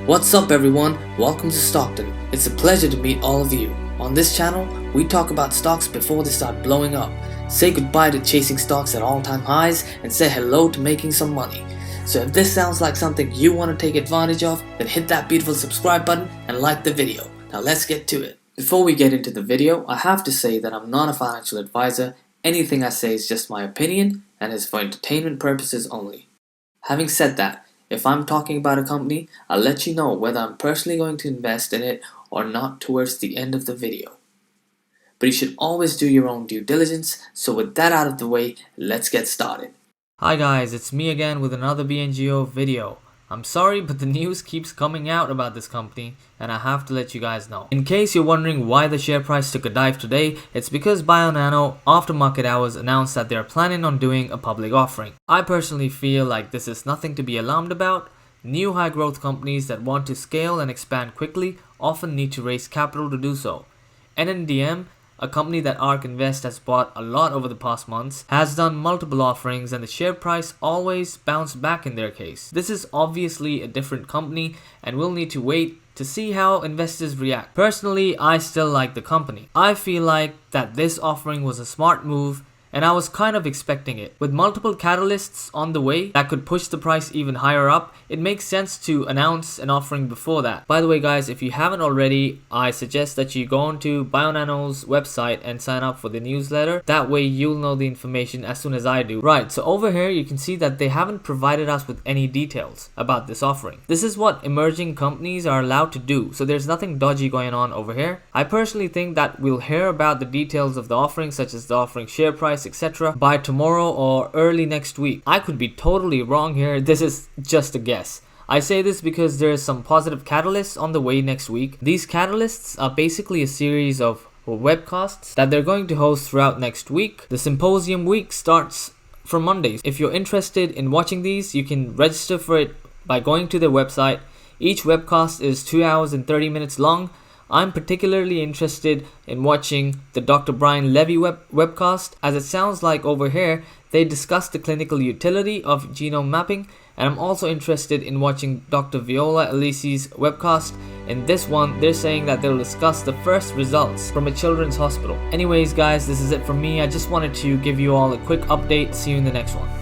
What's up everyone, welcome to Stockton. It's a pleasure to meet all of you. On this channel, we talk about stocks before they start blowing up, say goodbye to chasing stocks at all-time highs, and say hello to making some money. So if this sounds like something you want to take advantage of, then hit that beautiful subscribe button and like the video. Now let's get to it. Before we get into the video, I have to say that I'm not a financial advisor. Anything I say is just my opinion and is for entertainment purposes only. Having said that, if I'm talking about a company, I'll let you know whether I'm personally going to invest in it or not towards the end of the video. But you should always do your own due diligence, so with that out of the way, let's get started. Hi guys, it's me again with another BNGO video. I'm sorry, but the news keeps coming out about this company and I have to let you guys know. In case you're wondering why the share price took a dive today, it's because BioNano after market hours announced that they're planning on doing a public offering. I personally feel like this is nothing to be alarmed about. New high growth companies that want to scale and expand quickly often need to raise capital to do so. NNDM, a company that ARK Invest has bought a lot over the past months, has done multiple offerings and the share price always bounced back in their case. This is obviously a different company and we'll need to wait to see how investors react. Personally, I still like the company. I feel like that this offering was a smart move and I was kind of expecting it. With multiple catalysts on the way that could push the price even higher up, it makes sense to announce an offering before that. By the way guys, if you haven't already, I suggest that you go onto BioNano's website and sign up for the newsletter. That way you'll know the information as soon as I do. Right, so over here you can see that they haven't provided us with any details about this offering. This is what emerging companies are allowed to do, so there's nothing dodgy going on over here. I personally think that we'll hear about the details of the offering, such as the offering share price, etc. by tomorrow or early next week. I could be totally wrong here, this is just a guess. I say this because there's some positive catalysts on the way next week. These catalysts are basically a series of webcasts that they're going to host throughout next week. The symposium week starts from Mondays. If you're interested in watching these, you can register for it by going to their website. Each webcast is 2 hours and 30 minutes long. I'm particularly interested in watching the Dr. Brian Levy webcast, as it sounds like over here they discuss the clinical utility of genome mapping, and I'm also interested in watching Dr. Viola Elisi's webcast. In this one, they're saying that they'll discuss the first results from a children's hospital. Anyways guys, this is it from me. I just wanted to give you all a quick update. See you in the next one.